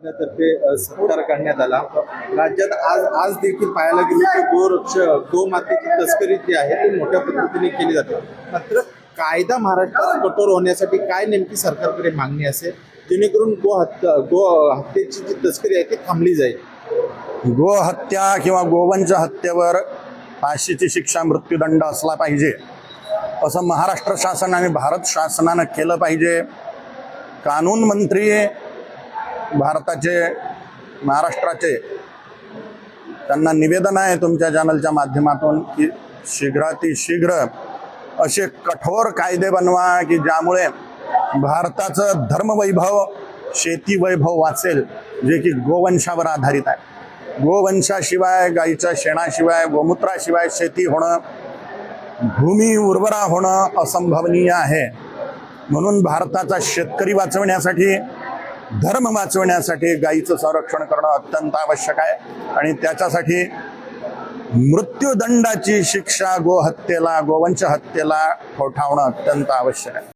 तर्फे सत्कार करण्यात आला। राज्यात आज आज देखील पाहायला गेले की गोमातेची तस्करी जी आहे ती मोठ्या पद्धतीने केली जाते। मात्र कायदा महाराष्ट्रात कठोर होण्यासाठी काय नेमकी सरकारकडे मागणी असेल जेणेकरून गो हत्येची जी तस्करी आहे ती थांबली जाईल? गो हत्या किंवा गोवंश हत्येवर फाशीची शिक्षा मृत्यूदंड असला पाहिजे असं महाराष्ट्र शासन आणि भारत शासनानं केलं पाहिजे। कानून मंत्री भारताचे महाराष्ट्राचे त्यांना निवेदन आहे तुमच्या चॅनलच्या माध्यमातून की शीघ्रातिशीघ्र असे कठोर कायदे बनवा की ज्यामुळे भारताचं धर्मवैभव शेती वैभव वाचेल जे की गोवंशावर आधारित आहे। गोवंशाशिवाय गाईच्या शेणाशिवाय गोमूत्राशिवाय शेती होणं भूमी उर्वरा होणं असंभवनीय आहे। म्हणून भारताचा शेतकरी वाचवण्यासाठी धर्म वाचवण्यासाठी गाईचं संरक्षण करणं अत्यंत आवश्यक आहे आणि त्याच्यासाठी मृत्यूदंडाची शिक्षा गोहत्येला गोवंश हत्येला ठोठावणं अत्यंत आवश्यक आहे।